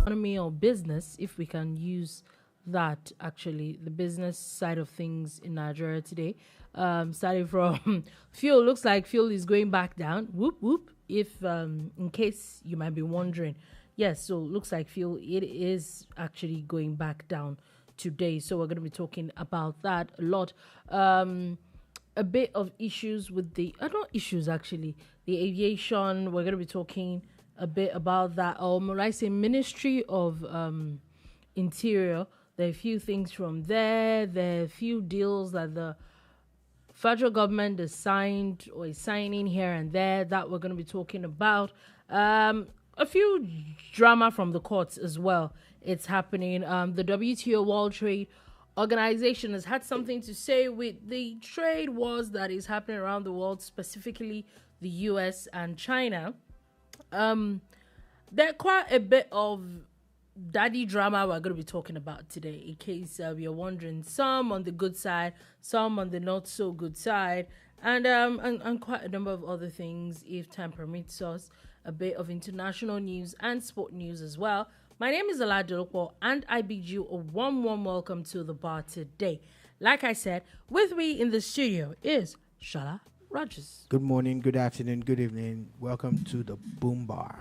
economy or business, if we can use that actually, the business side of things in Nigeria today. Starting from fuel, looks like fuel is going back down. Whoop whoop. If in case you might be wondering, yes, so looks like fuel it is actually going back down today. So we're going to be talking about that a lot. A bit of issues with the not issues actually, the aviation. We're going to be talking a bit about that. Or I say Ministry of Interior. There are a few things from there. There are a few deals that the federal government has signed or is signing here and there that we're going to be talking about. A few drama from the courts as well. It's happening. The WTO World Trade Organization has had something to say with the trade wars that is happening around the world, specifically the US and China. There are quite a bit of daddy drama we're going to be talking about today, in case you're wondering. Some on the good side, some on the not so good side, and quite a number of other things, if time permits us. A bit of international news and sport news as well. My name is Dolupo, and I bid you a warm welcome to the bar today. Like I said, with me in the studio is Sola Rogers. Good morning, good afternoon, good evening. Welcome to the Boom Bar.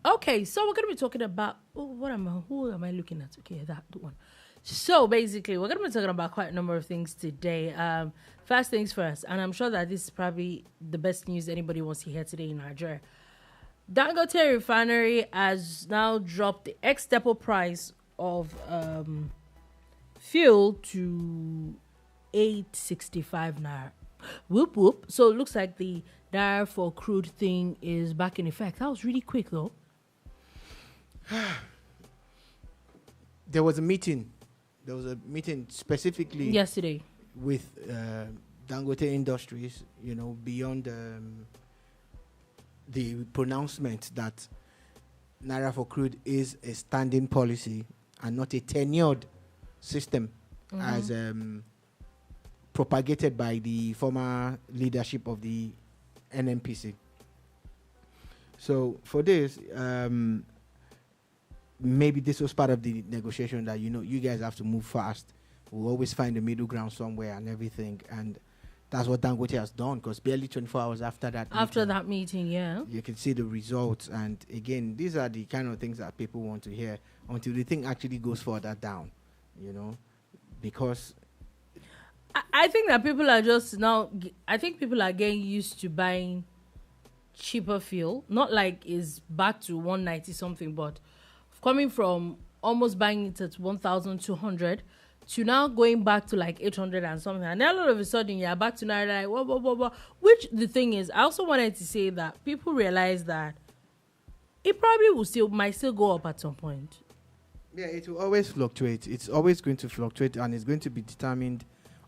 Okay, so we're going to be talking about... who am I looking at? Okay, that one. So basically, we're going to be talking about quite a number of things today. First things first, and I'm sure that this is probably the best news anybody wants to hear today in Nigeria. Dangote refinery has now dropped the ex-depot price of fuel to 865 naira. Whoop whoop. So it looks like the naira for crude thing is back in effect. That was really quick though. There was a meeting specifically yesterday with Dangote Industries, beyond the pronouncement that naira for crude is a standing policy and not a tenured system as propagated by the former leadership of the NNPC. So for this, maybe this was part of the negotiation that, you guys have to move fast. We'll always find a middle ground somewhere and everything. And that's what Dangote has done, because barely 24 hours after that meeting, yeah, you can see the results. And again, these are the kind of things that people want to hear until the thing actually goes further down, because I think that people are just now, I think people are getting used to buying cheaper fuel. Not like it's back to 190 something, but coming from almost buying it at 1,200 to now going back to like 800 and something. And then all of a sudden, you're back to naira, like, whoa. Which the thing is, I also wanted to say that people realize that it probably might still go up at some point. Yeah, it will always fluctuate. It's always going to fluctuate, and it's going to be determined.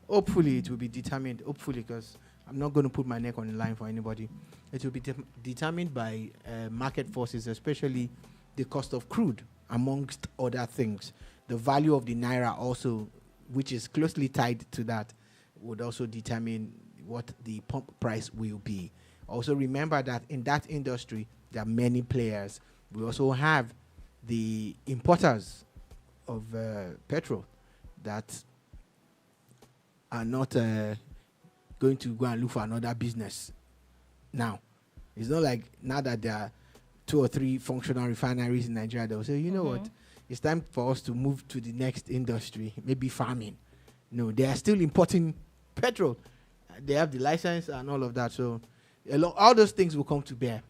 Hopefully, it will be determined. Hopefully, because I'm not going to put my neck on the line for anybody. It will be determined by market forces, especially the cost of crude, amongst other things. The value of the naira also, which is closely tied to that, would also determine what the pump price will be. Also remember that in that industry, there are many players. We also have the importers of petrol that are not going to go and look for another business now. It's not like now that there are 2 or 3 functional refineries in Nigeria, they'll say, you know what, it's time for us to move to the next industry, maybe farming. No, they are still importing petrol. They have the license and all of that. So all those things will come to bear.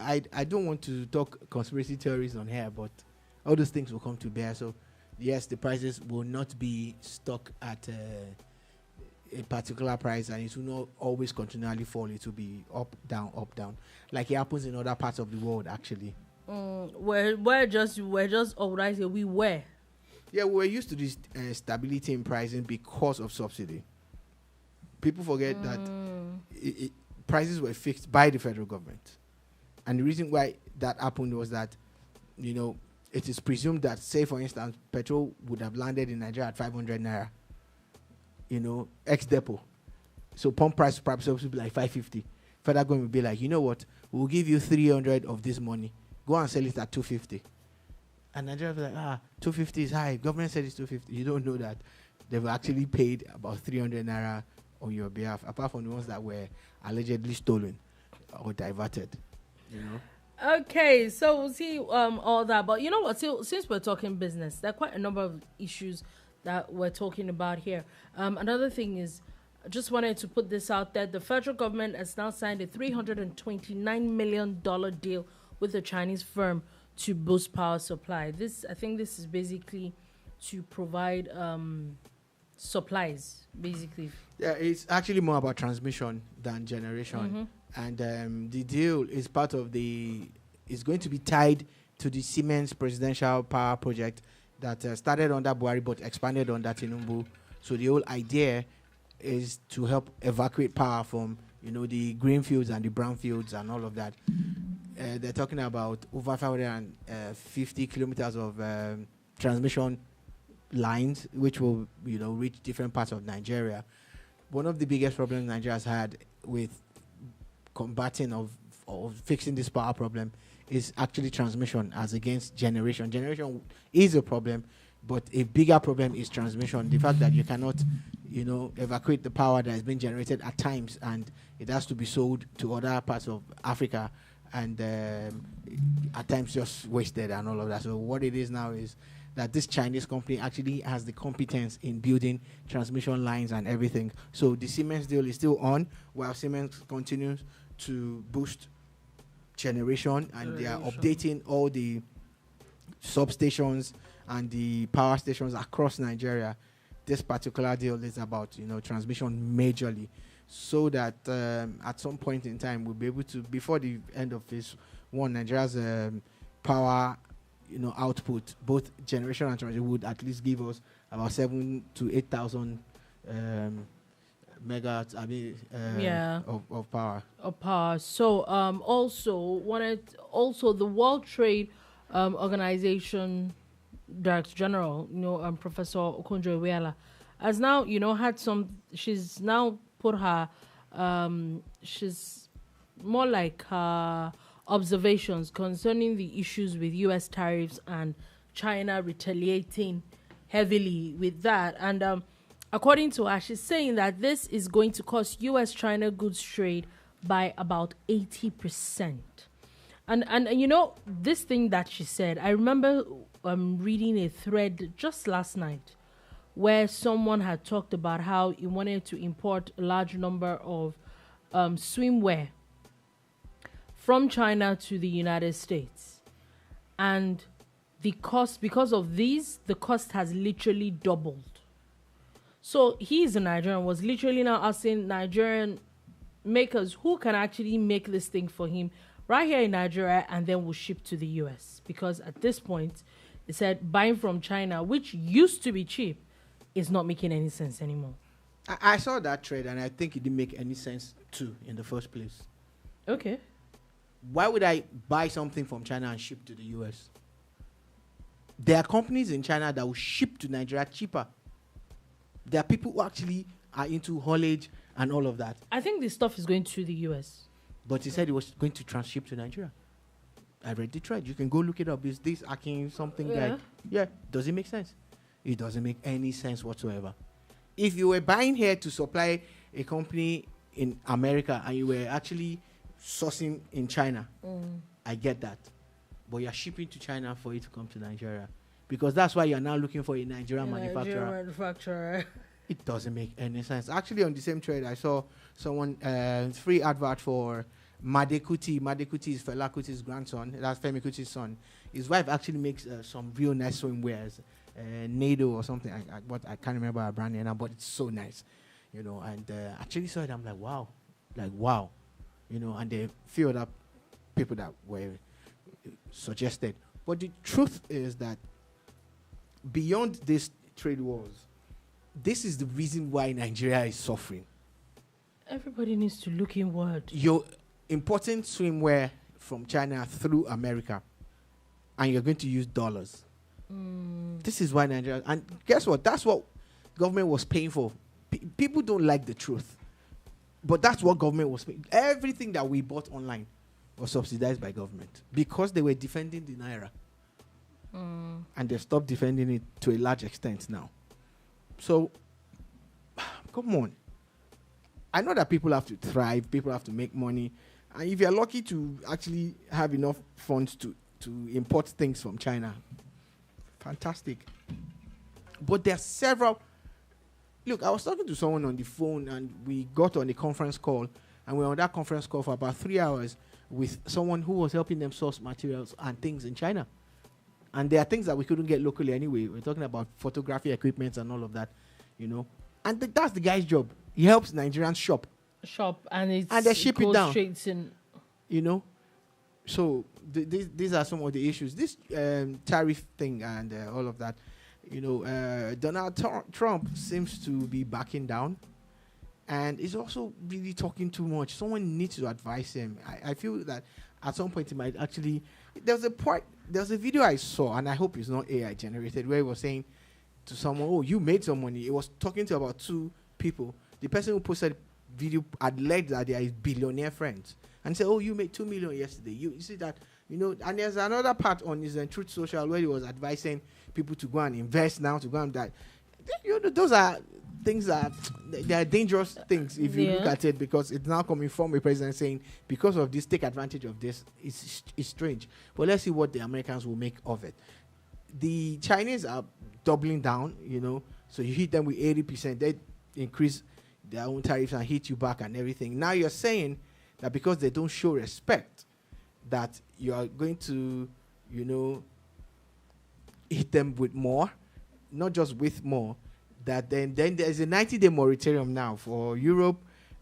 I don't want to talk conspiracy theories on here, but all those things will come to bear. So yes, the prices will not be stuck at a particular price, and it will not always continually fall. It will be up, down, like it happens in other parts of the world, actually. We're just organizing. We were. Yeah, we're used to this stability in pricing because of subsidy. People forget that prices were fixed by the federal government, and the reason why that happened was that, it is presumed that, say for instance, petrol would have landed in Nigeria at 500 naira. Ex-depot. So pump price perhaps supposed to be like 550. Federal government will be like, you know what, we'll give you 300 of this money. Go and sell it at 250. And Nigeria was like, 250 is high. Government said it's 250. You don't know that they've actually paid about 300 naira on your behalf, apart from the ones that were allegedly stolen or diverted. You know. Okay, so we'll see all that. But you know what? Since we're talking business, there are quite a number of issues that we're talking about here. Another thing is, I just wanted to put this out there. The federal government has now signed a $329 million deal with a Chinese firm to boost power supply. I think this is basically to provide supplies, basically. Yeah, it's actually more about transmission than generation. And the deal is part of is going to be tied to the Siemens presidential power project that started under Buhari but expanded under Tinubu. So the whole idea is to help evacuate power from, the green fields and the brown fields and all of that. They're talking about over 550 kilometers of transmission lines, which will, reach different parts of Nigeria. One of the biggest problems Nigeria has had with combating or fixing this power problem is actually transmission as against generation. Generation is a problem, but a bigger problem is transmission. The fact that you cannot, evacuate the power that has been generated at times, and it has to be sold to other parts of Africa, and at times just wasted and all of that. So what it is now is that this Chinese company actually has the competence in building transmission lines and everything. So the Siemens deal is still on, while Siemens continues to boost generation, and they are updating all the substations and the power stations across Nigeria. This particular deal is about, transmission majorly, so that at some point in time we'll be able to, before the end of phase one, Nigeria's power output, both generation and transmission, would at least give us about 7,000 to 8,000 megawatts. Of power. Of power. So also the World Trade Organization Director General, Professor Okonjo-Iweala, has now had she's now put her she's more like her observations concerning the issues with U.S. tariffs and China retaliating heavily with that. And according to her, she's saying that this is going to cost U.S.-China goods trade by about 80%. And this thing that she said, I remember reading a thread just last night where someone had talked about how he wanted to import a large number of swimwear from China to the United States. And the cost, because of these, the cost has literally doubled. So he's a Nigerian, was literally now asking Nigerian makers who can actually make this thing for him right here in Nigeria, and then will ship to the US. Because at this point, they said buying from China, which used to be cheap, is not making any sense anymore. I saw that trade, and I think it didn't make any sense too in the first place. Okay. Why would I buy something from China and ship to the US? There are companies in China that will ship to Nigeria cheaper. There are people who actually are into haulage and all of that. I think this stuff is going to the US. But he said he was going to transship to Nigeria. I read the thread. You can go look it up. Is this hacking something like... Yeah. Does it make sense? It doesn't make any sense whatsoever. If you were buying here to supply a company in America and you were actually sourcing in China, I get that. But you're shipping to China for it to come to Nigeria. Because that's why you're now looking for a Nigerian manufacturer. It doesn't make any sense. Actually, on the same trade, I saw someone free advert for Made Kuti. Made Kuti is Fela Kuti's grandson. That's Femi Kuti's son. His wife actually makes some real nice swimwears, Nado or something. I can't remember her brand name now, but it's so nice, And actually saw it. I'm like, wow, And there are few other people that were suggested. But the truth is that beyond these trade wars, this is the reason why Nigeria is suffering. Everybody needs to look inward. You're importing swimwear from China through America, and you're going to use dollars. This is why Nigeria... And guess what? That's what government was paying for. People don't like the truth. But that's what government was paying. Everything that we bought online was subsidized by government because they were defending the Naira. and they've stopped defending it to a large extent now. So, come on. I know that people have to thrive, people have to make money, and if you're lucky to actually have enough funds to import things from China, fantastic. But there are several. Look, I was talking to someone on the phone, and we got on a conference call, and we were on that conference call for about 3 hours with someone who was helping them source materials and things in China. And there are things that we couldn't get locally anyway. We're talking about photography equipment and all of that, you know. And that's the guy's job. He helps Nigerians shop, and they ship it down. Straight in. You know. So these are some of the issues. This tariff thing and all of that, you know, Donald Trump seems to be backing down, and he's also really talking too much. Someone needs to advise him. I feel that at some point he might actually. There's a video I saw, and I hope it's not AI generated, where he was saying to someone, "Oh, you made some money." He was talking to about 2 people. The person who posted video alleged that they are his billionaire friends, and said, "Oh, you made 2 million yesterday." You see that, you know. And there's another part on his Truth Social where he was advising people to go and invest now, to go and that. You know, those are things that they are dangerous things if you look at it, because it's now coming from a president saying, because of this, take advantage of this. It's strange. But let's see what the Americans will make of it. The Chinese are doubling down, you know. So you hit them with 80%, they increase their own tariffs and hit you back and everything. Now you're saying that because they don't show respect, that you are going to, you know, hit them with more, not just with more, that then there's a 90-day moratorium now for Europe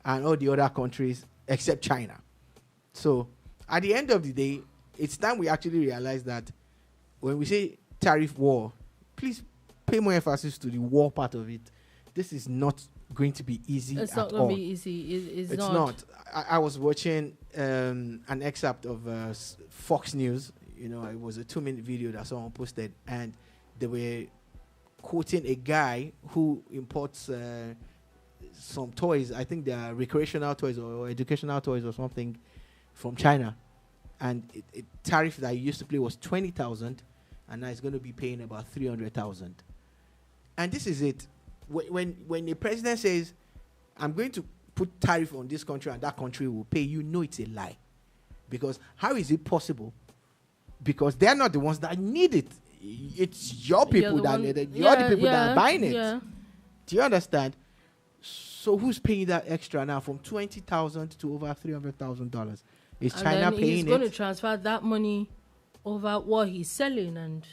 and all the other countries except China. So at the end of the day, it's time we actually realize that when we say tariff war, please pay more emphasis to the war part of it. This is not going to be easy it's at all. It's not going to be easy. It's not. I was watching an excerpt of Fox News. You know, it was a 2-minute video that someone posted, and they were quoting a guy who imports some toys. I think they are recreational toys or educational toys or something from China. And a tariff that he used to pay was 20,000, and now he's going to be paying about 300,000. And this is it. When the president says, "I'm going to put tariff on this country and that country will pay," you know it's a lie. Because how is it possible? Because they're not the ones that need it. It's your people that need it. You're the people that are buying it. Yeah. Do you understand? So who's paying that extra now from 20,000 to over $300,000? Is China paying it? He's going to transfer that money over what he's selling, and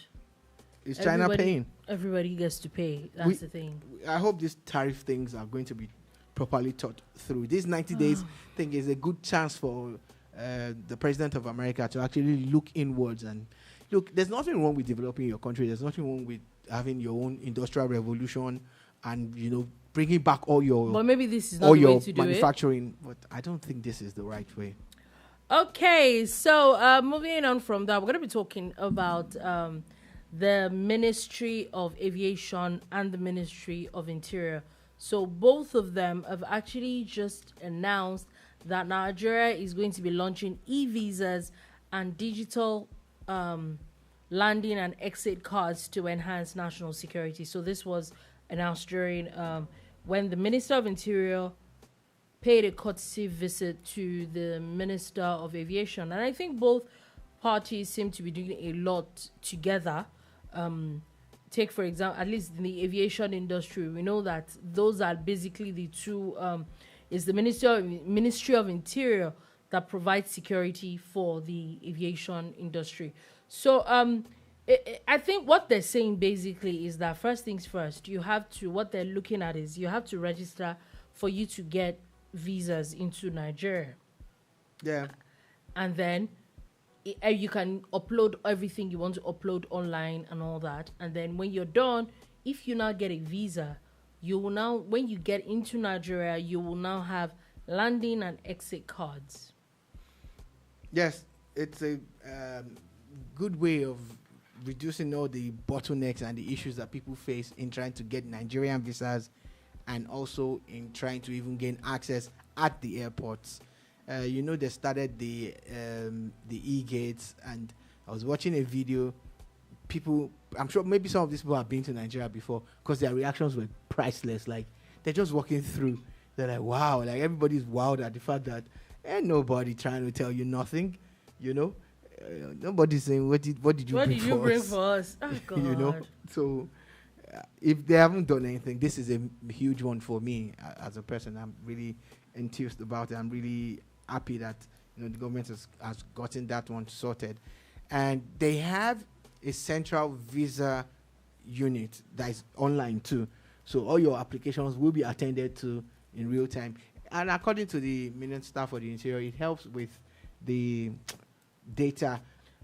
is China paying? Everybody gets to pay. That's the thing. I hope these tariff things are going to be properly thought through. This 90 days thing is a good chance for the president of America to actually look inwards and look. There's nothing wrong with developing your country. There's nothing wrong with having your own industrial revolution and, you know, bringing back all your. But maybe this is not the way to do manufacturing. But I don't think this is the right way. Okay, so moving on from that, we're going to be talking about the Ministry of Aviation and the Ministry of Interior. So both of them have actually just announced that Nigeria is going to be launching e-visas and digital landing and exit cards to enhance national security. So this was announced during when the Minister of Interior paid a courtesy visit to the Minister of Aviation. And I think both parties seem to be doing a lot together. Take, for example, at least in the aviation industry, we know that those are basically the two, is the Ministry of Interior that provides security for the aviation industry. So I think what they're saying basically is that first things first, you have to, what they're looking at is you have to register for you to get visas into Nigeria. Yeah. And then you can upload everything you want to upload online and all that. And then when you're done, if you now get a visa, you will now, when you get into Nigeria, you will now have landing and exit cards. Yes, it's a good way of reducing all the bottlenecks and the issues that people face in trying to get Nigerian visas and also in trying to even gain access at the airports. You know, they started the e-gates, and I was watching a video. people, I'm sure maybe some of these people have been to Nigeria before because their reactions were priceless. Like, they're just walking through. They're like, wow, like everybody's wowed at the fact that ain't nobody trying to tell you nothing, you know. Nobody's saying what did you bring for us? Oh, God. You know. So if they haven't done anything, this is a huge one for me as a person. I'm really enthused about it. I'm really happy that the government has gotten that one sorted, and they have a central visa unit that is online too. So all your applications will be attended to in real time. And according to the Minister for the Interior, it helps with the data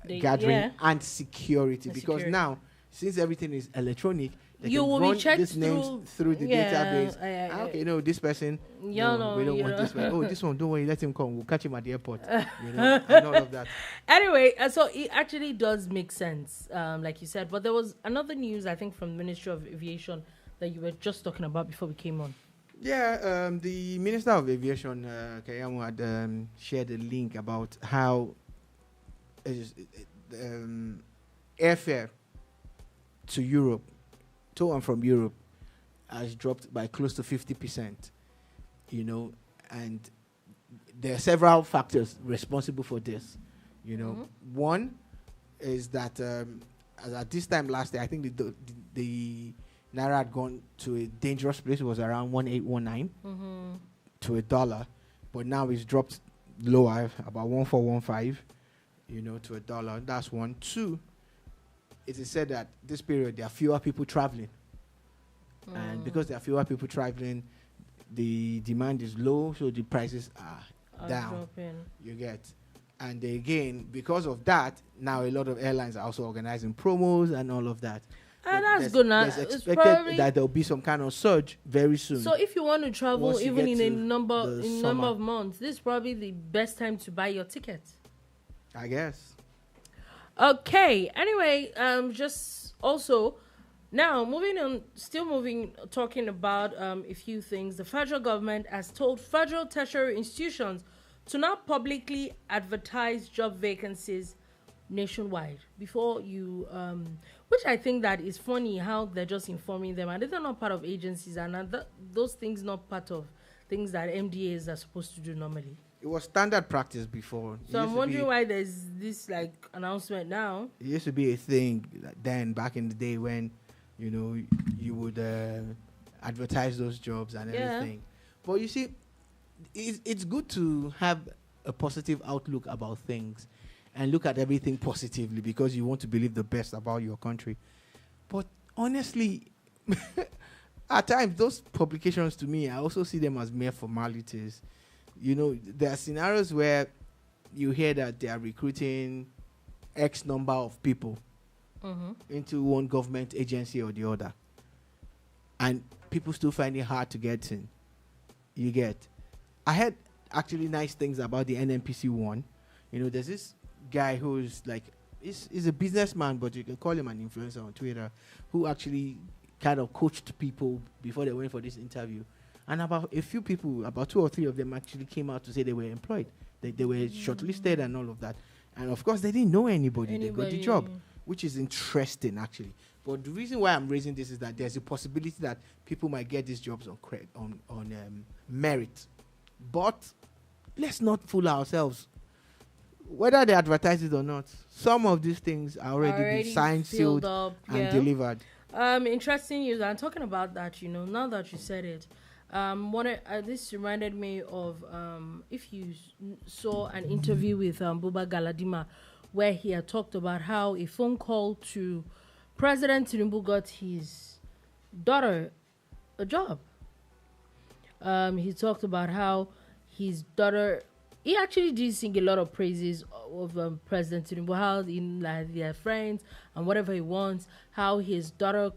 gathering and security. Because now, since everything is electronic, they you can will run be checked these names through the database. Okay, this person, we don't want this one. Oh, this one, don't worry, let him come. We'll catch him at the airport. And all of that. Anyway, so it actually does make sense, like you said. But there was another news, I think, from the Ministry of Aviation that you were just talking about before we came on. Yeah, the Minister of Aviation, Kayamu, had shared a link about how airfare to Europe, to and from Europe, has dropped by close to 50%, and there are several factors responsible for this, One is that at this time last year, I think the Naira had gone to a dangerous place. It was around 1819 to a dollar, but now it's dropped lower, about 1415, to a dollar. That's one. Two, it is said that this period there are fewer people traveling, and because there are fewer people traveling, the demand is low, so the prices are down. Dropping. You get. And again, because of that, now a lot of airlines are also organizing promos and all of that. That's good now. There's expected that there will be some kind of surge very soon. So if you want to travel even in a number of months, this is probably the best time to buy your ticket, I guess. Okay. Anyway, just also now talking about a few things. The federal government has told federal tertiary institutions to now publicly advertise job vacancies nationwide before you which I think that is funny how they're just informing them, and they're not part of agencies, and those things not part of things that MDAs are supposed to do normally. It was standard practice before. So I'm wondering why there's this announcement now. It used to be a thing then back in the day when you would advertise those jobs and everything. But you see, it's good to have a positive outlook about things and look at everything positively because you want to believe the best about your country. But honestly, at times, those publications to me, I also see them as mere formalities. There are scenarios where you hear that they are recruiting X number of people into one government agency or the other. And people still find it hard to get in. You get. I heard actually nice things about the NNPC one. There's this guy who's he's a businessman, but you can call him an influencer on Twitter, who actually kind of coached people before they went for this interview. And about a few people, about 2 or 3 of them actually came out to say they were employed. They were shortlisted and all of that. And of course, they didn't know anybody. They got the job, which is interesting, actually. But the reason why I'm raising this is that there's a possibility that people might get these jobs on merit. But let's not fool ourselves. Whether they advertise it or not, some of these things are already been signed, sealed, and delivered. Interesting news. I'm talking about that, now that you said it. This reminded me of if you saw an interview with Buba Galadima, where he had talked about how a phone call to President Tinubu got his daughter a job. He talked about how his daughter, he actually did sing a lot of praises of President Tinubu, how they're friends and whatever he wants, how his daughter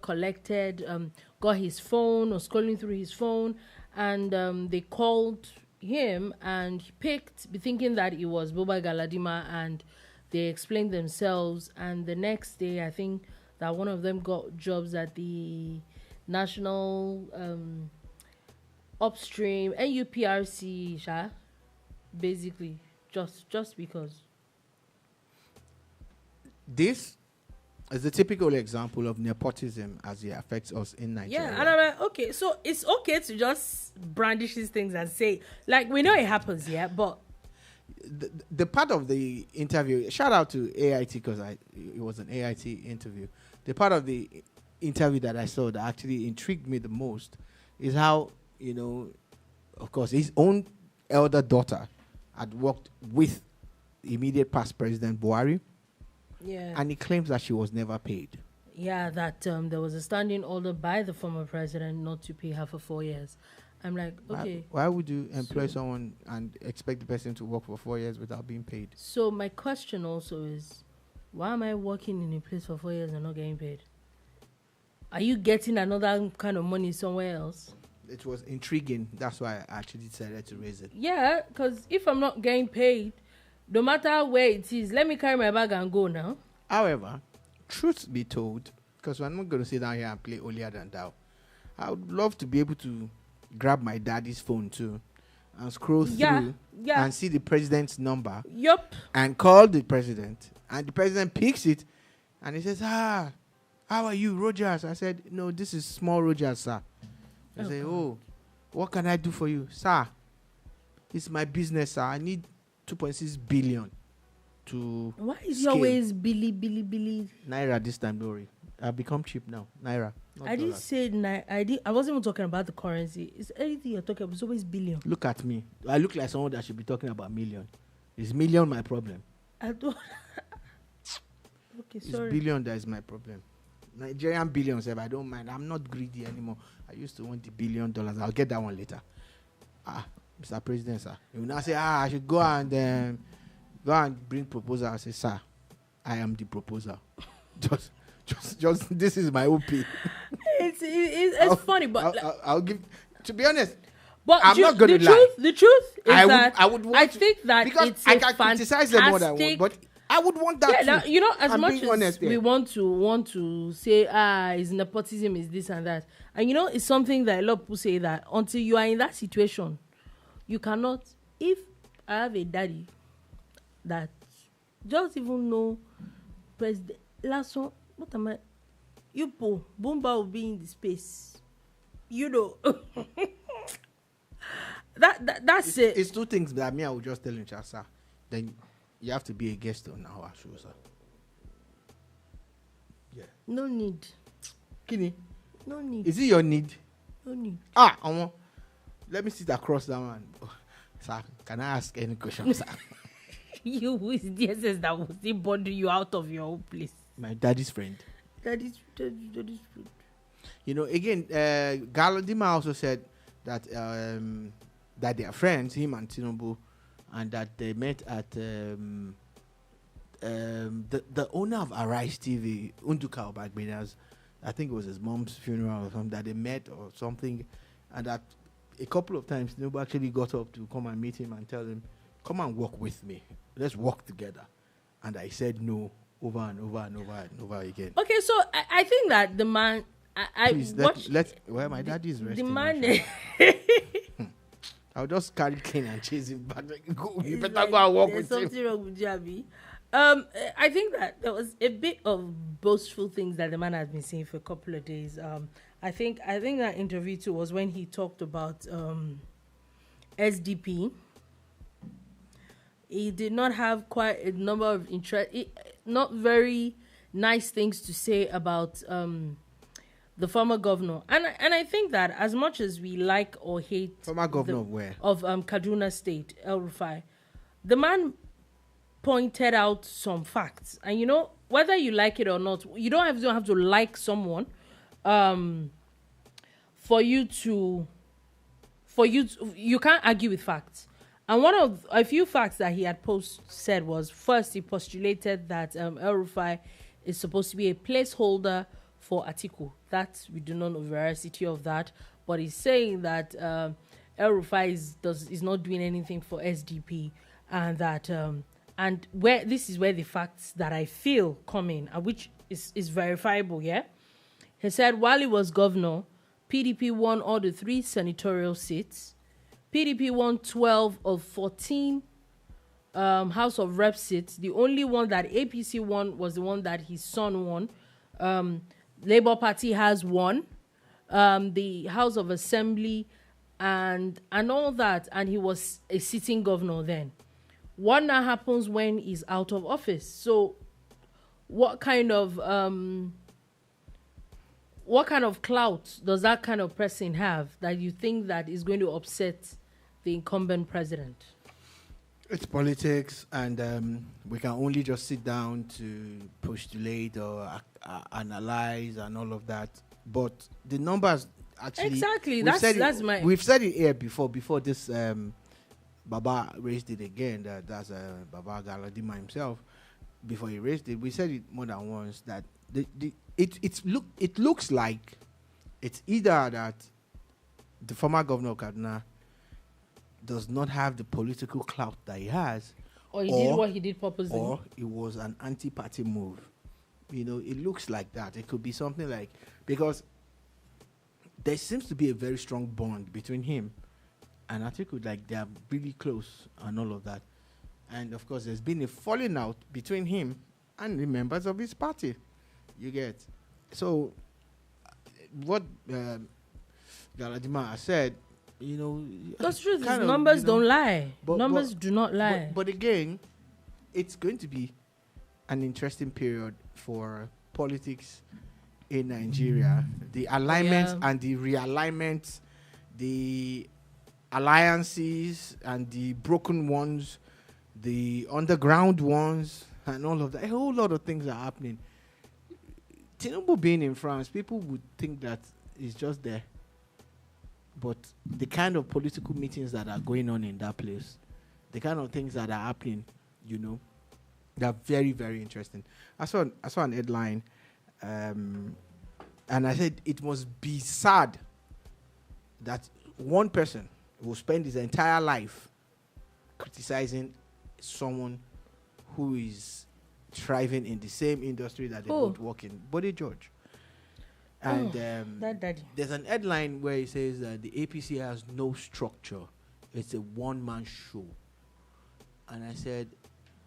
got his phone or scrolling through his phone, and they called him and he picked, thinking that it was Buba Galadima, and they explained themselves, and the next day I think that one of them got jobs at the National Upstream NUPRC, basically, just because. This It's a typical example of nepotism as it affects us in Nigeria. Yeah, and I'm like, okay, so it's okay to just brandish these things and say, like, we know it happens, yeah, but The part of the interview, shout out to AIT because it was an AIT interview. The part of the interview that I saw that actually intrigued me the most is how, of course, his own elder daughter had worked with immediate past President Buhari. yeah, And he claims that she was never paid. yeah, that there was a standing order by the former president not to pay her for 4 years. I'm like, okay. Why would you employ someone and expect the person to work for 4 years without being paid? So my question also is, why am I working in a place for 4 years and not getting paid? Are you getting another kind of money somewhere else? It was intriguing. That's why I actually decided to raise it. Yeah, because if I'm not getting paid, no matter where it is, let me carry my bag and go now. However, truth be told, because we're not going to sit down here and play holier than thou, I would love to be able to grab my daddy's phone too and scroll through and see the president's number. Yup. And call the president. And the president picks it and he says, how are you, Rogers? I said, no, this is small Rogers, sir. I say, what can I do for you? Sir, it's my business, sir. I need 2.6 billion to Why is scale. your ways Billy? Naira this time, don't worry. I've become cheap now. Naira. I didn't say I wasn't even talking about the currency. It's anything you're talking about. It's always billion. Look at me. I look like someone that should be talking about million. Is million my problem? I don't. Okay, sorry. It's billion that is my problem. Nigerian billions, if I don't mind. I'm not greedy anymore. I used to want the $1 billion. I'll get that one later. Mr. President, sir. You will now say, I should go and bring proposal. I say, sir, I am the proposer. just this is my OP. It's funny, but I'll give. To be honest, but I'm not going to lie. The truth is I think that because it's I can criticize them more than I want, but I would want that too. Now, as I'm much being as we want to say, is nepotism, is this and that, and it's something that a lot of people say that until you are in that situation, you cannot. If I have a daddy that just even know president, last one, what am I? Yupo, Bumba will be in the space. That's it. It's two things that I will just tell you, sir. Then you have to be a guest on our show, sir. Yeah. No need. Kini? No need. Is it your need? No need. Let me sit across that one. Sir, can I ask any question, sir? You who is the SS that will still bundle you out of your own place? My daddy's friend. Daddy's friend. Again, Galadima also said that that they are friends, him and Tinubu, and that they met at the owner of Arise TV, Unduka Obagbena's, I think it was his mom's funeral or something, that they met or something, and that a couple of times Tinubu actually got up to come and meet him and tell him, come and work with me. Let's work together. And I said no over and over and over and over again. Okay, so I think that the man... Please, my daddy is resting. The man... I'll just carry cane and chase him back. You better go and walk with him. There's something wrong with Jabi. I think that there was a bit of boastful things that the man has been saying for a couple of days. I think that interview too was when he talked about SDP. He did not have quite a number of not very nice things to say about the former governor, and I think that as much as we like or hate former governor of where Kaduna State, El Rufai, the man pointed out some facts, and whether you like it or not, you don't have to like someone for you can't argue with facts. And one of a few facts that he had said was, first, he postulated that El Rufai is supposed to be a placeholder for Atiku. That we do not know the veracity of that, but he's saying that El Rufai is not doing anything for SDP, and that and where this is where the facts that I feel come in, which is verifiable. Yeah, he said while he was governor, PDP won all the 3 senatorial seats. PDP won 12 of 14 House of Rep seats. The only one that APC won was the one that his son won. Labour Party has one, the House of Assembly, and all that, and he was a sitting governor then. What now happens when he's out of office? So, what kind of clout does that kind of person have that you think that is going to upset the incumbent president? It's politics, and we can only just sit down to postulate or analyze and all of that. But the numbers actually exactly we've said it here before this Baba raised it again. That's Baba Galadima himself. Before he raised it, we said it more than once that it looks like it's either that the former governor of Kaduna does not have the political clout that he has, or he did what he did purposely, or it was an anti-party move. It looks like that. It could be something like, because there seems to be a very strong bond between him and Atiku, like they are really close and all of that. And of course, there's been a falling out between him and the members of his party. You get. So, what Galadima has said, that's true. Numbers don't lie. Numbers do not lie. But again, it's going to be an interesting period for politics in Nigeria. The alignments and the realignments, the alliances and the broken ones, the underground ones, and all of that. A whole lot of things are happening. Tinubu being in France, people would think that it's just there. But the kind of political meetings that are going on in that place, the kind of things that are happening, they're very, very interesting. I saw an headline, and I said it must be sad that one person will spend his entire life criticizing someone who is thriving in the same industry that they both work in, Bode George. And there's an headline where it says that the APC has no structure. It's a one-man show. And I said,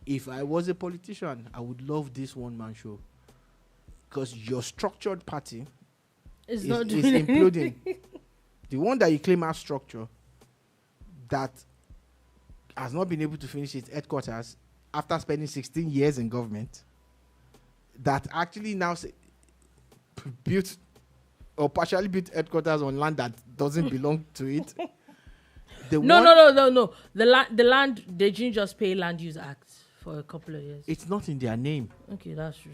if I was a politician, I would love this one-man show. Because your structured party is imploding. The one that you claim has structure, that has not been able to finish its headquarters after spending 16 years in government, that actually now built or partially built headquarters on land that doesn't belong to it. No. The land, they didn't just pay Land Use Act for a couple of years. It's not in their name. Okay, that's true.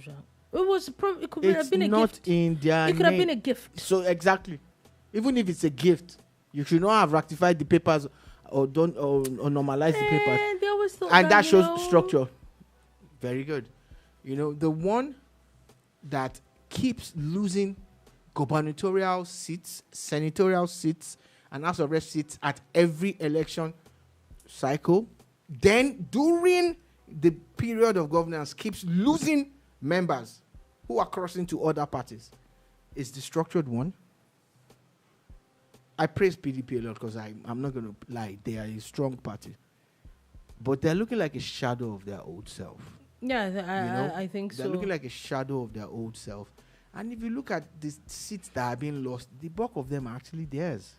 It could have been a gift. It's not in their name. It could have been a gift. So exactly. Even if it's a gift, you should not have rectified the papers or done or normalized the papers. They always thought and that shows structure. Very good. The one that keeps losing gubernatorial seats, senatorial seats, and House of Reps seats at every election cycle, then during the period of governance keeps losing members who are crossing to other parties, is the structured one. I praise PDP a lot because I'm not going to lie, they are a strong party. But they're looking like a shadow of their old self. Yeah, I think so. They're looking like a shadow of their old self. And if you look at the seats that are being lost, the bulk of them are actually theirs.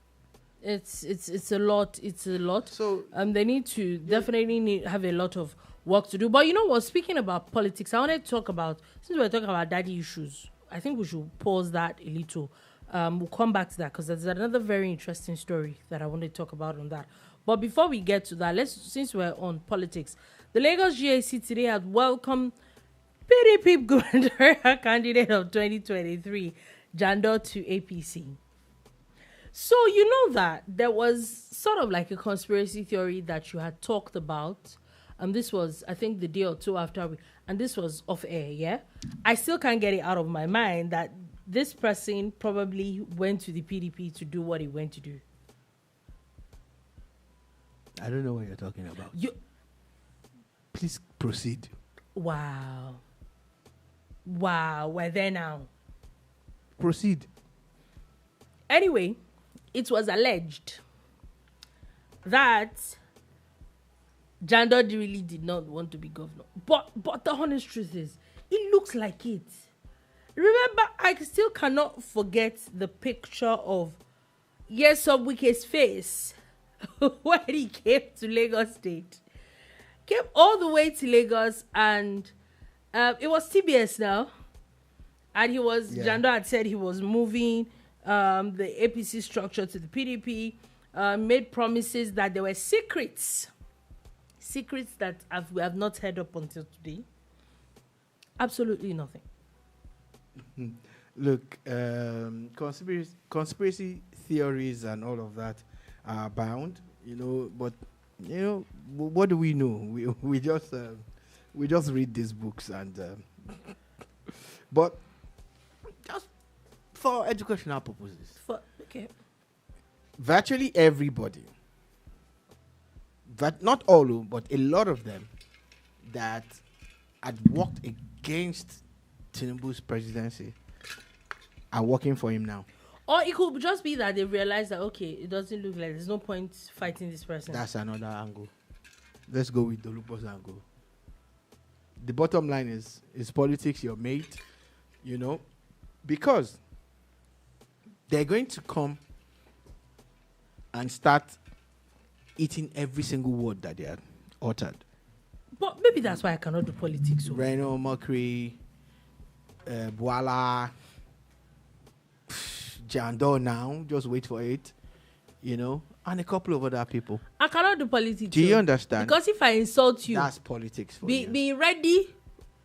It's a lot. It's a lot. So they need to definitely have a lot of work to do. But you know what? Speaking about politics, I want to talk about, since we're talking about daddy issues, I think we should pause that a little. We'll come back to that because there's another very interesting story that I want to talk about on that. But before we get to that, since we're on politics, the Lagos GAC today had welcomed PDP gubernatorial candidate of 2023, Jandor, to APC. So you know that there was sort of like a conspiracy theory that you had talked about, and this was, I think, the day or two after and this was off air, yeah? I still can't get it out of my mind that this person probably went to the PDP to do what he went to do. I don't know what you're talking about. Please proceed. Wow, we're there now. Proceed. Anyway, it was alleged that Jandor really did not want to be governor. But the honest truth is, it looks like it. remember, I still cannot forget the picture of Nyesom Wike's face when he came to Lagos State. Came all the way to Lagos, and it was TBS now. And Jandor had said he was moving the APC structure to the PDP, made promises that there were secrets that we have not heard up until today. Absolutely nothing. Look, conspiracy theories and all of that are abound, but what do we know? We just read these books and but just for educational purposes. Okay. Virtually everybody, but not all, but a lot of them that had worked against Tinubu's presidency are working for him now. Or it could just be that they realize that, okay, it doesn't look like there's no point fighting this person. That's another angle. Let's go with Dolupo's angle. The bottom line is politics your mate, because they're going to come and start eating every single word that they had uttered. But maybe that's why I cannot do politics. So. Reno, Mockery, Boala, Jandor now, just wait for it, and a couple of other people. I cannot do politics. Do you understand? Because if I insult you, that's politics for you. Be ready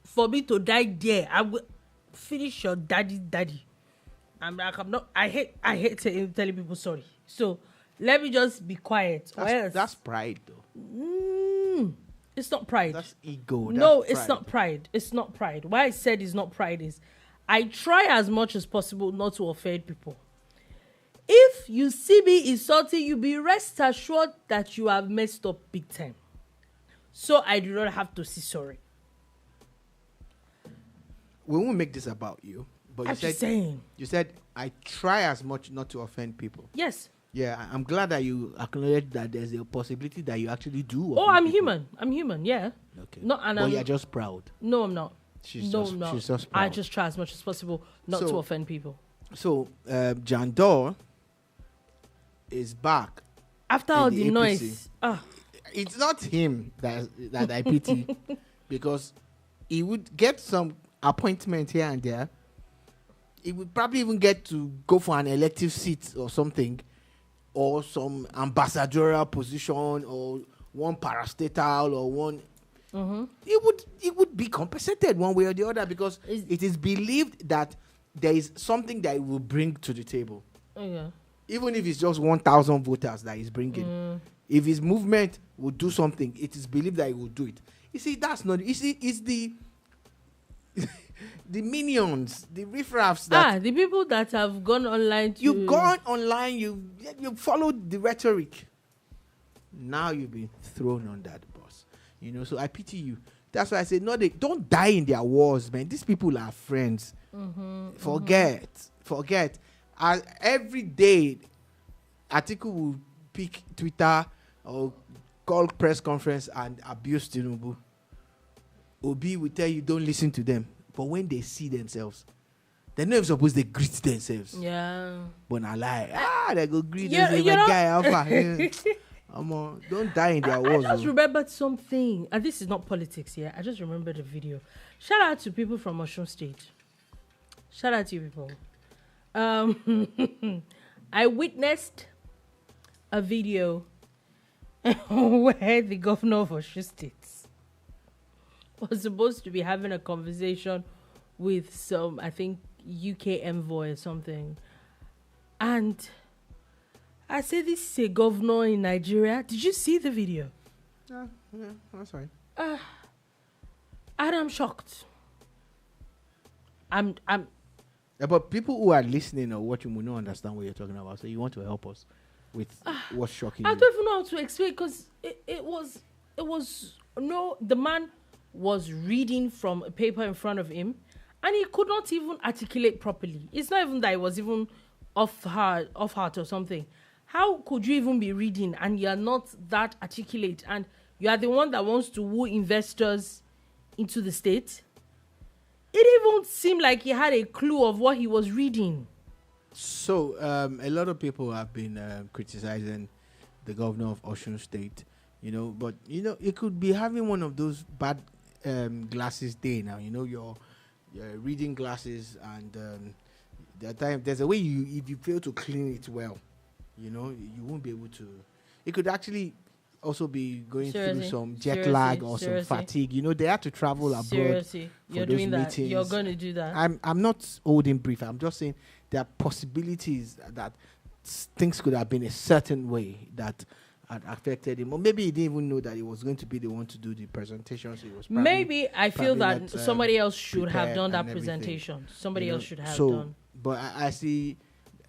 for me to die there. I will finish your daddy. I'm not. I hate telling people sorry. So let me just be quiet. That's pride, though. It's not pride. That's ego. No, it's not pride. It's not pride. Why I said it's not pride is I try as much as possible not to offend people. If you see me insulting you, be rest assured that you have messed up big time. So I do not have to say sorry. We won't make this about you. But you said I try as much not to offend people. Yes. Yeah, I'm glad that you acknowledge that there's a possibility that you actually do. Oh, I'm human. I'm human. Yeah. Okay. But you're just proud. No, I'm not. She's just proud. I just try as much as possible not to offend people. So, Jandor is back after all the noise. It's not him that I pity because he would get some appointment here and there. He would probably even get to go for an elective seat or something, or some ambassadorial position, or one parastatal, or one. He would be compensated one way or the other because it is believed that there is something that he will bring to the table. Yeah. Even if it's just 1,000 voters that he's bringing. If his movement will do something, it is believed that he will do it. You see, that's not. You see, it's the the minions, the riffraffs that the people that have gone online. You've gone online. You followed the rhetoric. Now you've been thrown on that bus. So I pity you. That's why I say no. They don't die in their wars, man. These people are friends. Forget. Every day, article will pick Twitter or call press conference and abuse Tinubu. Obi will tell you don't listen to them, but when they see themselves, they're not even supposed to greet themselves. Yeah. But I lie. They go greet them. Guy alpha. Don't die in their wars. I just remembered something, and this is not politics. Yeah, I just remembered a video. Shout out to people from Osun State. Shout out to you people. I witnessed a video where the governor of Osun State was supposed to be having a conversation with some, I think, UK envoy or something. And I said, this is a governor in Nigeria. Did you see the video? Yeah, that's right. And I'm shocked. I'm Yeah, but people who are listening or watching will not understand what you're talking about. So you want to help us with what's shocking I you. don't even know how to explain because the man was reading from a paper in front of him and he could not even articulate properly. It's not even that it was even off heart or something. How could you even be reading and you're not that articulate and you are the one that wants to woo investors into the state? it even seemed like he had a clue of what he was reading. So a lot of people have been criticizing the governor of Osun State, but it could be having one of those bad glasses day now. Your reading glasses, and that time there's a way if you fail to clean it well, you won't be able to. It could actually also be going through some jet lag or some fatigue. They have to travel abroad. Seriously, you're doing that. Meetings. You're going to do that. I'm not holding brief. I'm just saying there are possibilities that things could have been a certain way that had affected him, or maybe he didn't even know that he was going to be the one to do the presentation. So he was maybe I feel that somebody else should have done that presentation. Somebody else should have done. But I see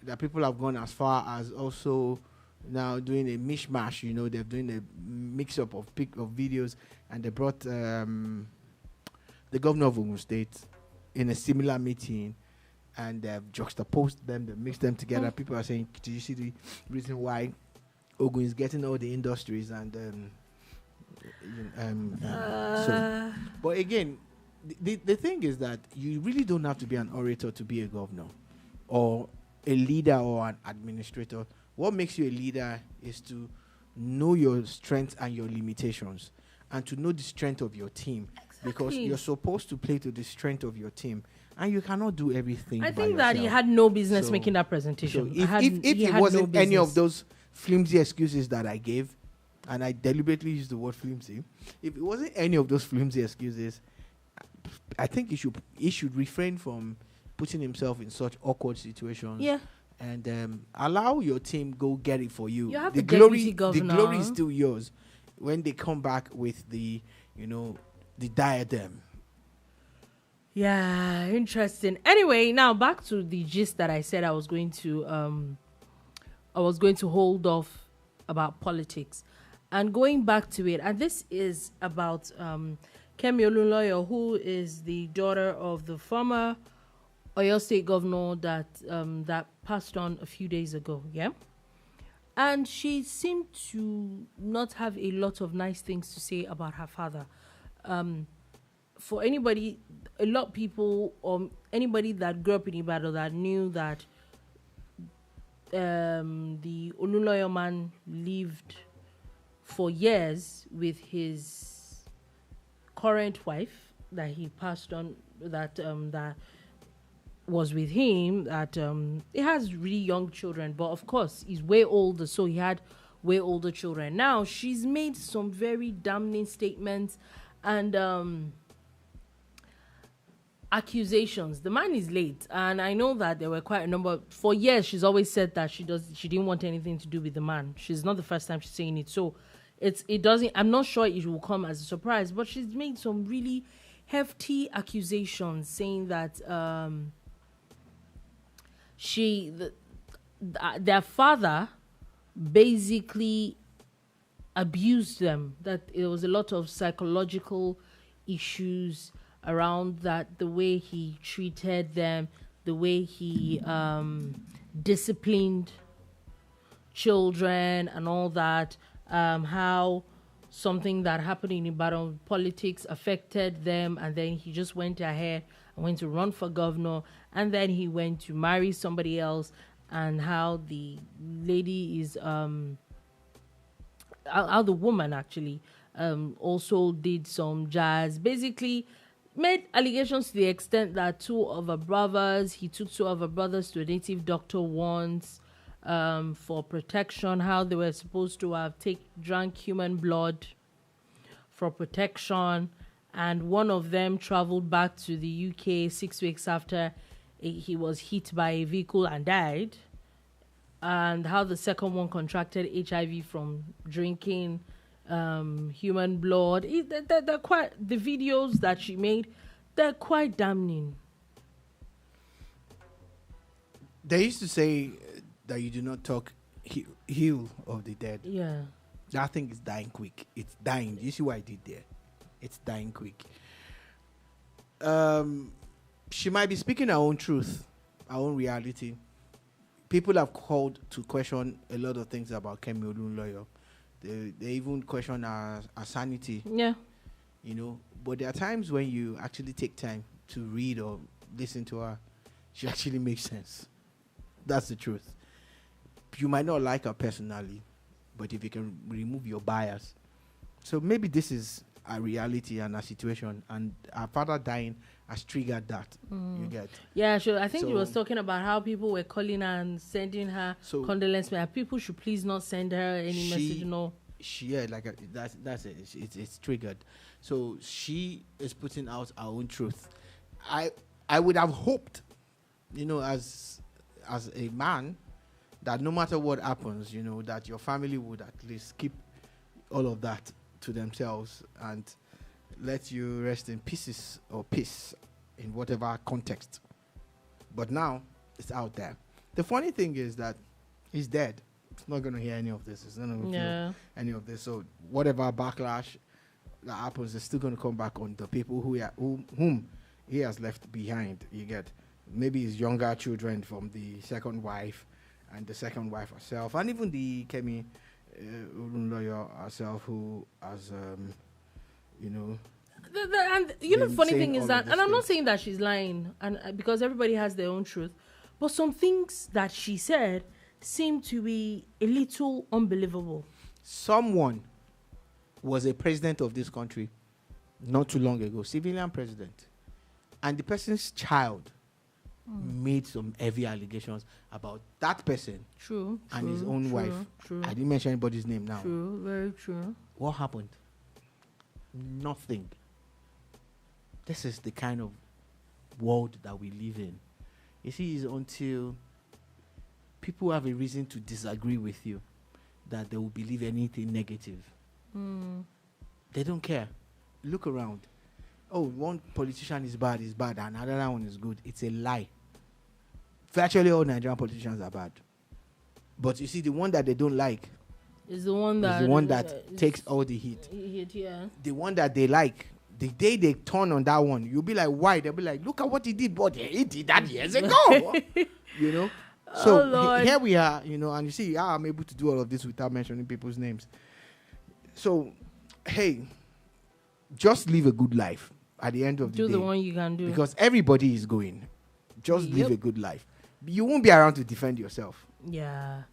that people have gone as far as also now doing a mishmash. They're doing a mix-up of videos, and they brought the governor of Ogun State in a similar meeting, and they've juxtaposed them, they mixed them together. People are saying, do you see the reason why Ogun is getting all the industries and so. But again, the thing is that you really don't have to be an orator to be a governor or a leader or an administrator. What makes you a leader is to know your strengths and your limitations, and to know the strength of your team. Exactly. Because you're supposed to play to the strength of your team, and you cannot do everything. I think that he had no business making that presentation. So if it wasn't any of those flimsy excuses that I gave, and I deliberately used the word flimsy, if it wasn't any of those flimsy excuses, I think he should refrain from putting himself in such awkward situations. Yeah. And allow your team go get it for you. You have the glory is still yours when they come back with the diadem. Yeah, interesting. Anyway, now back to the gist that I said I was going to hold off about politics, and going back to it. And this is about Kemi Olunloyo, who is the daughter of the former Oyo State governor that passed on a few days ago, yeah? And she seemed to not have a lot of nice things to say about her father. For anybody, a lot of people, or anybody that grew up in Ibadan that knew that the Olunloyo man lived for years with his current wife that he passed on, that was with him, that he has really young children, but of course he's way older, so he had way older children. Now she's made some very damning statements and accusations. The man is late, and I know that there were quite a number. For years she's always said that she didn't want anything to do with the man. She's not the first time she's saying it, so it doesn't, I'm not sure it will come as a surprise, but she's made some really hefty accusations saying that their father basically abused them, that there was a lot of psychological issues around that, the way he treated them, the way he disciplined children and all that, how something that happened in Ibadan politics affected them, and then he just went ahead and went to run for governor, and then he went to marry somebody else, and how the lady is how the woman actually also did some jazz, basically made allegations to the extent that he took two of her brothers to a native doctor once for protection, how they were supposed to have drank human blood for protection, and one of them traveled back to the UK 6 weeks after he was hit by a vehicle and died, and how the second one contracted HIV from drinking human blood. They're quite, the videos that she made, they're quite damning. They used to say that you do not talk ill of the dead. Yeah. That thing is dying quick. It's dying. You see what I did there? It's dying quick. She might be speaking her own truth, her own reality. People have called to question a lot of things about Kemi Olunloyo. They even question her sanity. Yeah. But there are times when you actually take time to read or listen to her, she actually makes sense. That's the truth. You might not like her personally, but if you can remove your bias. So maybe this is a reality and a situation, and her father dying has triggered that. You get? Yeah, sure. I think he was talking about how people were calling her and sending her condolence mail. People should please not send her any message. No. That's it. It's triggered. So she is putting out her own truth. I would have hoped, as a man, that no matter what happens, that your family would at least keep all of that to themselves and let you rest in pieces or peace in whatever context. But now it's out there. The funny thing is that he's dead. It's not going to hear any of this. It's not going to feel any of this. So whatever backlash that happens is still going to come back on the people whom he has left behind. You get? Maybe his younger children from the second wife and the second wife herself, and even the Kebbi lawyer herself, who has, the funny thing is that, and I'm not saying that she's lying, and because everybody has their own truth, but some things that she said seem to be a little unbelievable. Someone was a president of this country not too long ago, civilian president, and the person's child made some heavy allegations about that person and his own wife. True. I didn't mention anybody's name now. True, very true. What happened? Nothing. This is the kind of world that we live in. You see, it's until people have a reason to disagree with you that they will believe anything negative. They don't care. Look around. Oh, one politician is bad, and another one is good. It's a lie. Virtually all Nigerian politicians are bad. But you see, the one that they don't like is the one that takes all the heat. Yeah. The one that they like, the day they turn on that one, you'll be like, why? They'll be like, look at what he did, but he did that years ago. So here we are, and you see how I'm able to do all of this without mentioning people's names. So, hey, just live a good life at the end of the day. Do the one you can do. Because everybody is going. Just live a good life. You won't be around to defend yourself. Yeah.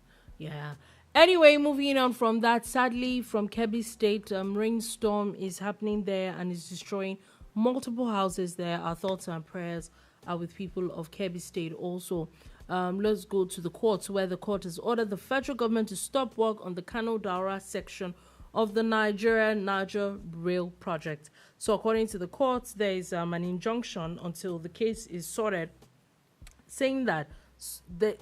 Anyway, moving on from that, sadly, from Kebbi State, rainstorm is happening there and is destroying multiple houses there. Our thoughts and prayers are with people of Kebbi State also. Let's go to the courts, where the court has ordered the federal government to stop work on the Kano Daura section of the Nigeria-Niger rail project. So according to the courts, there is an injunction until the case is sorted, saying that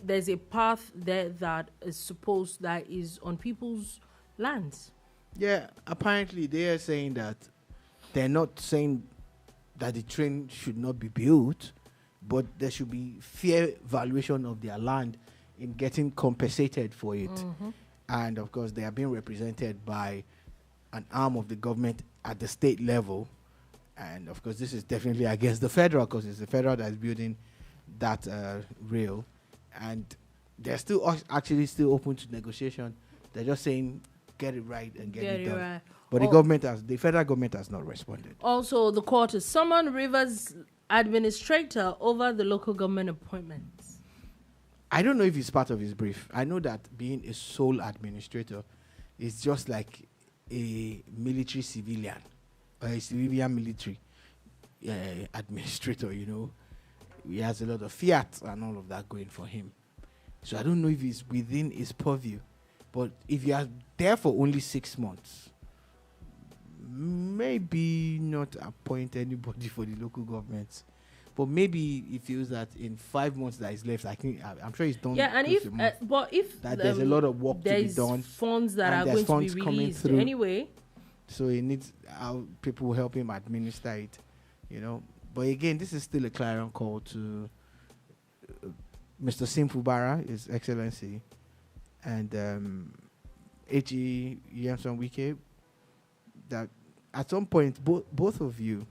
there's a path there that is on people's lands. Yeah, apparently they are saying that they're not saying that the train should not be built, but there should be fair valuation of their land in getting compensated for it. And of course, they are being represented by an arm of the government at the state level. And of course, this is definitely against the federal, because it's the federal that is building that rail. And they're still actually still open to negotiation. They're just saying, get it right and get it done. Right. But the federal government has not responded. Also, the court has summoned Rivers administrator over the local government appointments. I don't know if it's part of his brief. I know that being a sole administrator is just like a military civilian, or a civilian military administrator, He has a lot of fiat and all of that going for him. So I don't know if it's within his purview. But if you are there for only 6 months, maybe not appoint anybody for the local governments. But maybe he feels that in 5 months that is left, I'm sure he's done. Yeah, and if there's a lot of work to be done, funds that are going to be released anyway. So he needs people will help him administer it, But again, this is still a clarion call to Mr. Simfubara, His Excellency, and H.E. Yemson Wike, that at some point both of you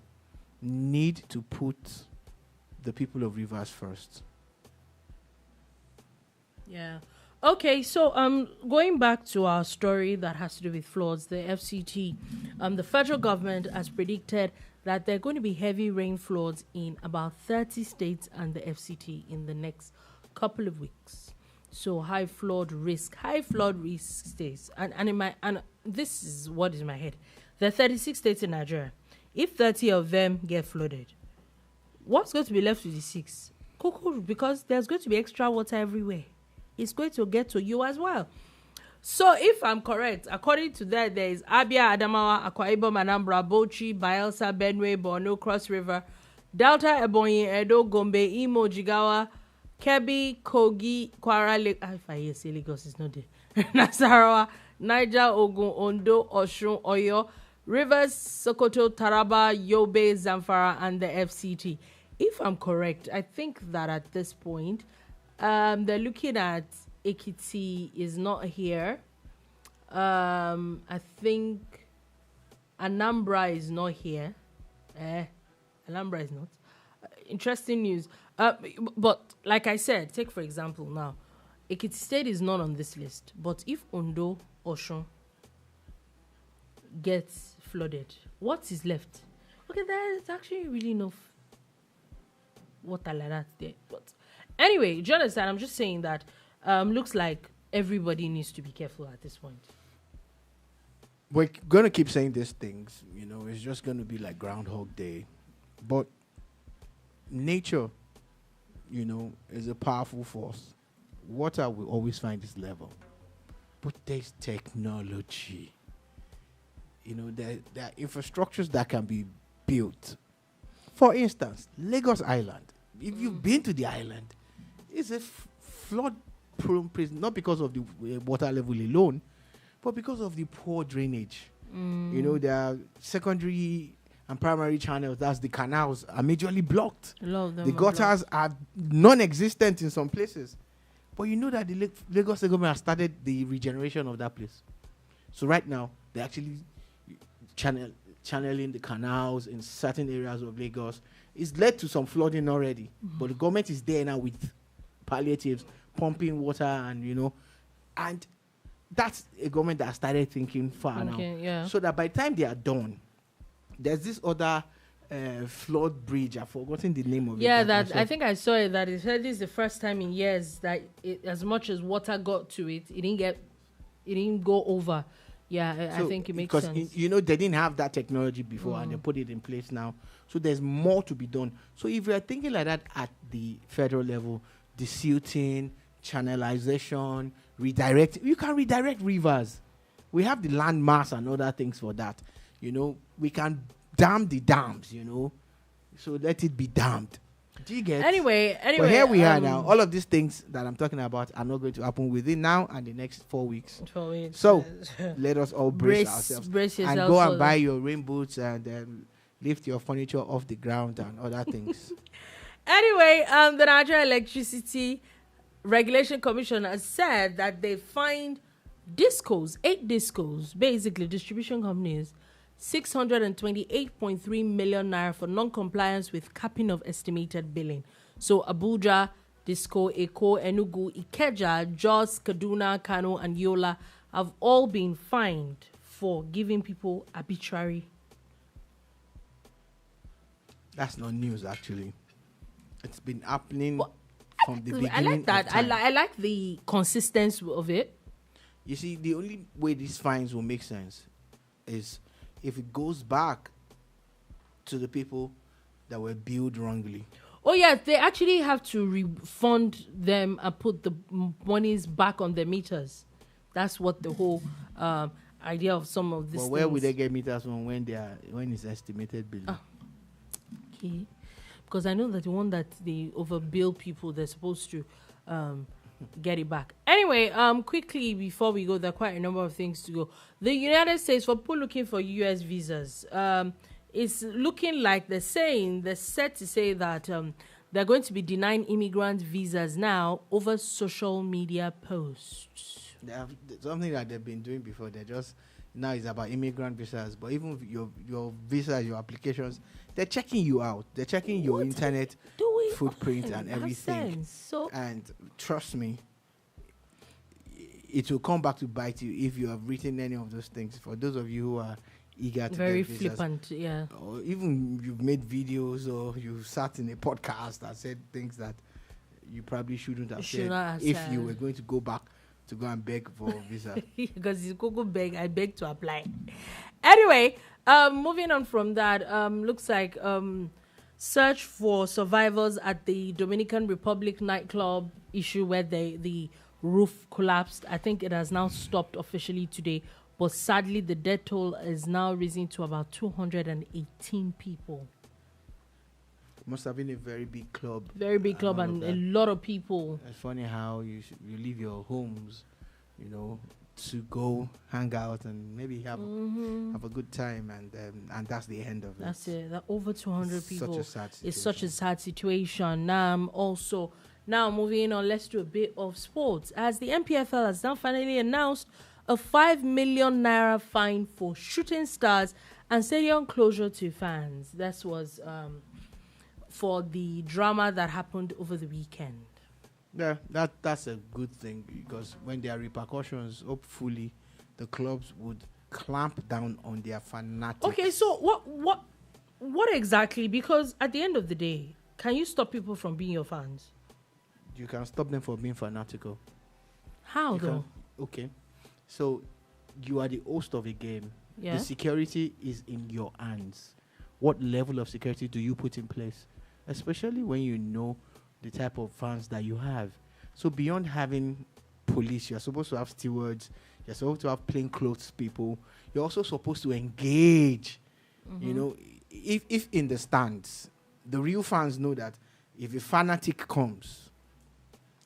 need to put the people of Rivers first. Yeah. Okay, so going back to our story that has to do with floods, the FCT, the federal government has predicted that there are going to be heavy rain floods in about 30 states and the FCT in the next couple of weeks. So high flood risk states. And this is what is in my head. There are 36 states in Nigeria. If 30 of them get flooded, what's going to be left with the 6? Cuckoo, because there's going to be extra water everywhere. It's going to get to you as well. So if I'm correct, according to that, there is Abia, Adamawa, Akwa Ibom, Anambra, Bauchi, Bayelsa, Benue, Borno, Cross River, Delta, Ebonyi, Edo, Gombe, Imo, Jigawa, Kebbi, Kogi, Kwara, if I hear say Lagos is not there, Nasarawa, Niger, Ogun, Ondo, Osun, Oyo, Rivers, Sokoto, Taraba, Yobe, Zamfara, and the FCT. If I'm correct, I think that at this point, they're looking at Ekiti is not here. I think Anambra is not here. Anambra is not. Interesting news. But like I said, take for example now, Ekiti State is not on this list. But if Ondo, Osun gets flooded, what is left? Okay, there's actually really enough water like that there. But anyway, do you understand? I'm just saying that looks like everybody needs to be careful at this point. We're going to keep saying these things, it's just going to be like Groundhog Day. But nature, is a powerful force. Water will always find its level. But there's technology. There are infrastructures that can be built. For instance, Lagos Island. If you've been to the island, it's a flood-prone place, not because of the water level alone, but because of the poor drainage. There are secondary and primary channels, that's the canals, are majorly blocked. The gutters are non-existent in some places. But you know that the Lagos government has started the regeneration of that place. So right now, they're actually channeling the canals in certain areas of Lagos. It's led to some flooding already. But the government is there now with palliatives, pumping water and, and that's a government that started thinking far now. Yeah. So that by the time they are done, there's this other flood bridge. I've forgotten the name of it. Yeah, that I think I saw it. That it said this is the first time in years that as much as water got to it, it didn't go over. Yeah, I think it makes sense. Because they didn't have that technology before, and they put it in place now. So there's more to be done. So if you're thinking like that at the federal level, desilting, channelization, redirect, you can redirect rivers. We have the land mass and other things for that. We can dam the dams, so let it be dammed. Do you get? Anyway. But here we are now. All of these things that I'm talking about are not going to happen within now and the next 4 weeks. 4 weeks. So let us all brace ourselves. Brace and go and buy your rain boots and lift your furniture off the ground and other things. Anyway, the Nigeria Electricity Regulation Commission has said that they fined 8 discos, basically distribution companies, 628.3 million naira for non-compliance with capping of estimated billing. So Abuja, Disco, Eko, Enugu, Ikeja, Jos, Kaduna, Kano, and Yola have all been fined for giving people arbitrary. That's not news, actually. It's been happening from the beginning. I like that. I like the consistency of it. You see, the only way these fines will make sense is if it goes back to the people that were billed wrongly. Oh, yeah, they actually have to refund them and put the monies back on their meters. That's what the whole idea of some of this. But where would they get meters from when it's estimated billing? Okay. Because I know that the one that they overbill people, they're supposed to get it back. Anyway, quickly before we go, there are quite a number of things to go. The United States, for people looking for US visas, it's looking like they're set to say that they're going to be denying immigrant visas now over social media posts. They have something that they've been doing before. Now it's about immigrant visas, but even your visas, your applications, they're checking you out. They're checking your internet footprint and everything. And trust me, it will come back to bite you if you have written any of those things. For those of you who are eager to Very get visas. flippant, yeah. Or even you've made videos or you've sat in a podcast that said things that you probably shouldn't have Should said not have if said. you were going to go back to go and beg for a visa. Because it's Google beg, I beg to apply. Anyway, moving on from that, looks like search for survivors at the Dominican Republic nightclub issue where the roof collapsed. I think it has now stopped officially today, but sadly the death toll is now risen to about 218 people. Must have been a very big club. Very big club all of and that. a lot of people. It's funny how you leave your homes, to go hang out and maybe have a good time, and that's the end of it. That's it. That over 200 It's people. Such a sad situation. It's such a sad situation. Also, now moving on, let's do a bit of sports. As the NPFL has now finally announced a 5 million naira fine for shooting stars and stadium closure to fans. That was for the drama that happened over the weekend. Yeah, that's a good thing, because when there are repercussions, hopefully the clubs would clamp down on their fanatics. Okay, so what exactly? Because at the end of the day, can you stop people from being your fans? You can stop them from being fanatical. How You though? can- okay, so you are the host of a game. Yeah. The security is in your hands. What level of security do you put in place? Especially when you know the type of fans that you have. So beyond having police, you're supposed to have stewards, you're supposed to have plainclothes people. You're also supposed to engage. If in the stands, the real fans know that if a fanatic comes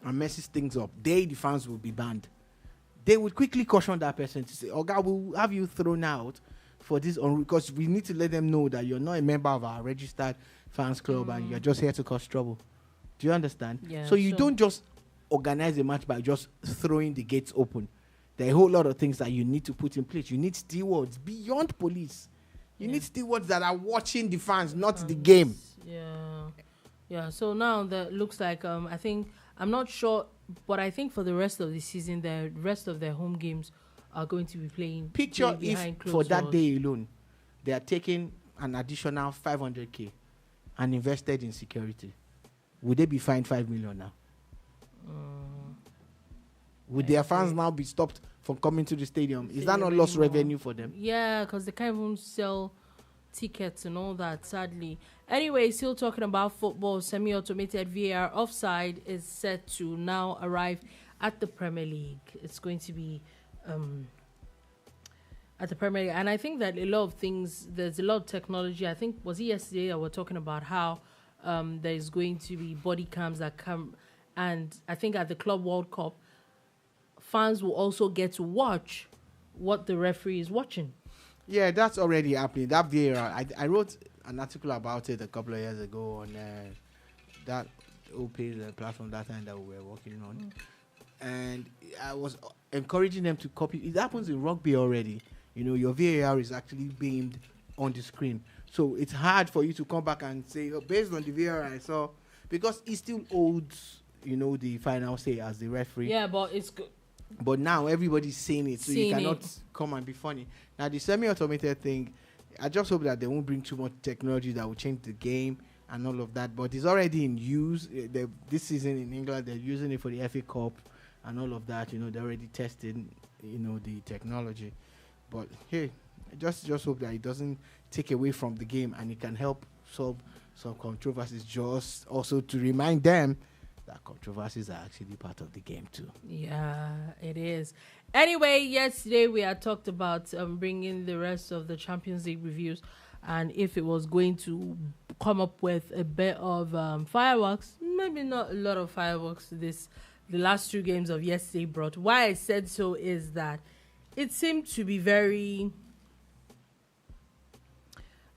and messes things up, the fans will be banned. They would quickly caution that person to say, "Oga, we'll have you thrown out for this," because we need to let them know that you're not a member of our registered fans club and you're just here to cause trouble. Do you understand? Yeah, so you don't just organize a match by just throwing the gates open. There are a whole lot of things that you need to put in place. You need stewards beyond police. You need stewards that are watching the fans, not the game. Yeah. So now that looks like I'm not sure, but I think for the rest of the season, the rest of their home games are going to be playing. Picture if behind closed for that doors. day alone, they are taking an additional 500k and invested in security. Would they be fined 5 million now? Would their fans now be stopped from coming to the stadium? Is that not lost revenue for them? Yeah, because they can't even sell tickets and all that, sadly. Anyway, still talking about football, semi-automated VAR offside is set to now arrive at the Premier League. It's going to be at the Premier League. And I think that a lot of things, there's a lot of technology. I think, was it yesterday that we're talking about how there's going to be body cams that come. And I think at the Club World Cup, fans will also get to watch what the referee is watching. Yeah, that's already happening. That VAR, I wrote an article about it a couple of years ago on that OP's platform that time that we were working on. And I was encouraging them to copy. It happens in rugby already. Your VAR is actually beamed on the screen. So it's hard for you to come back and say, based on the VAR I saw, because it still holds, the final say as the referee. Yeah, but it's good. But now everybody's saying it, so you Seeing cannot it. come and be funny. Now, the semi-automated thing, I just hope that they won't bring too much technology that will change the game and all of that. But it's already in use. This season in England, they're using it for the FA Cup and all of that. They're already testing, the technology. But hey, I just hope that it doesn't take away from the game and it can help solve some controversies. Just also to remind them that controversies are actually part of the game too. Yeah, it is. Anyway, yesterday we had talked about bringing the rest of the Champions League reviews, and if it was going to come up with a bit of fireworks, maybe not a lot of fireworks. The last two games of yesterday brought. Why I said so is that it seemed to be very.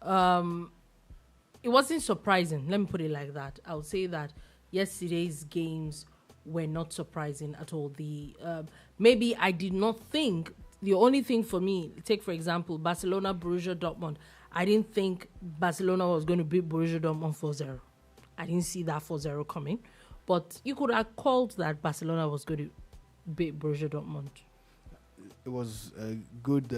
It wasn't surprising. Let me put it like that. I would say that yesterday's games were not surprising at all. Maybe I did not think, the only thing for me, take for example Barcelona Borussia Dortmund. I didn't think Barcelona was going to beat Borussia Dortmund 4-0. I didn't see that 4-0 coming, but you could have called that Barcelona was going to beat Borussia Dortmund. It was a good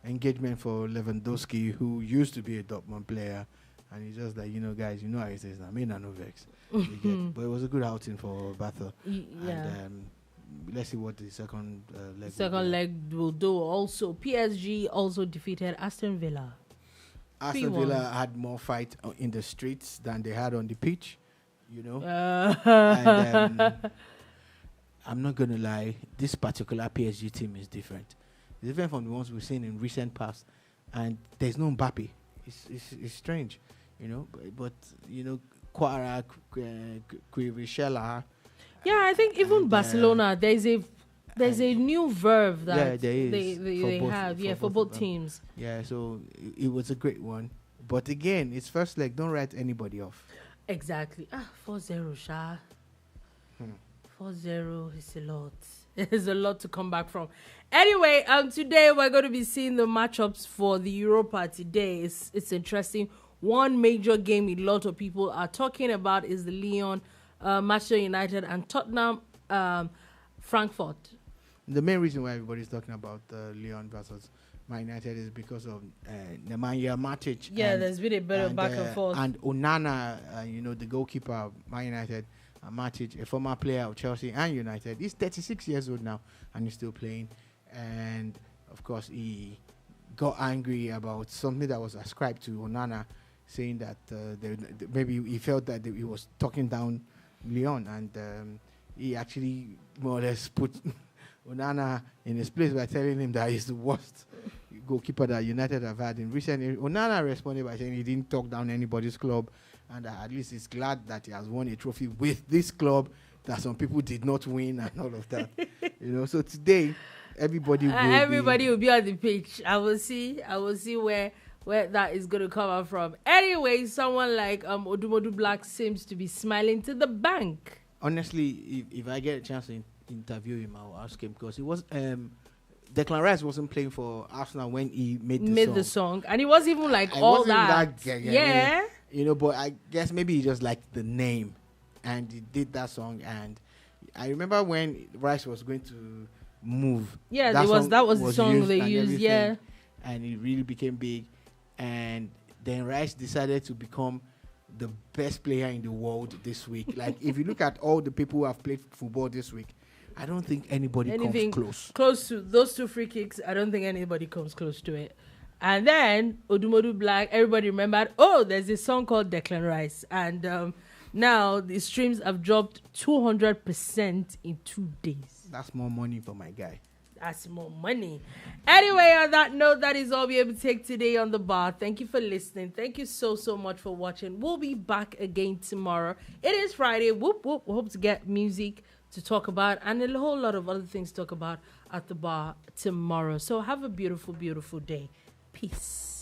engagement for Lewandowski, who used to be a Dortmund player, and he's just like, guys, how it is now. Me no vex. But it was a good outing for Batha. Yeah. And let's see what the second leg. Second leg will do. Also, PSG also defeated Aston Villa. Aston 3-1. Villa had more fight in the streets than they had on the pitch. And, I'm not gonna lie, this particular PSG team is different. It's different from the ones we've seen in recent past, and there's no Mbappe. It's strange, But Quara, Quivishela. Yeah, I think even Barcelona, there's a new verve that there is they have. Yeah, for both teams. Yeah, so it was a great one. But again, it's first leg. Don't write anybody off. Exactly. 4-0, Sha. 4-0 is a lot. There's a lot to come back from. Anyway, today we're going to be seeing the matchups for the Europa today. It's interesting. One major game a lot of people are talking about is the Lyon, Manchester United, and Tottenham, Frankfurt. The main reason why everybody's talking about Lyon versus Man United is because of Nemanja Matic. Yeah, there's been a bit of back and forth. And Onana, the goalkeeper of Man United, Matic, a former player of Chelsea and United. He's 36 years old now, and he's still playing. And, of course, he got angry about something that was ascribed to Onana, saying that maybe he felt that he was talking down Lyon, and he actually more or less put Onana in his place by telling him that he's the worst goalkeeper that United have had in recent years. Onana responded by saying he didn't talk down anybody's club, and at least he's glad that he has won a trophy with this club that some people did not win and all of that. So today everybody will be on the pitch. I will see where that is going to come out from. Anyway, someone like Odumodu Black seems to be smiling to the bank. Honestly, if I get a chance to interview him, I'll ask him, because he was Declan Rice wasn't playing for Arsenal when he made the song, and he was even like all that. Yeah. But I guess maybe he just liked the name, and he did that song. And I remember when Rice was going to move. Yeah, that was the song they used. Yeah, and it really became big. And then Rice decided to become the best player in the world this week. Like, if you look at all the people who have played football this week, I don't think anybody comes close to those two free kicks. I don't think anybody comes close to it. And then Odumodu Black, everybody remembered, there's a song called Declan Rice. And now the streams have dropped 200% in 2 days. That's more money for my guy. That's more money. Anyway, on that note, that is all we able to take today on The Bar. Thank you for listening. Thank you so much for watching. We'll be back again tomorrow. It is Friday. Whoop, whoop. We hope to get music to talk about and a whole lot of other things to talk about at The Bar tomorrow. So have a beautiful, beautiful day. Peace.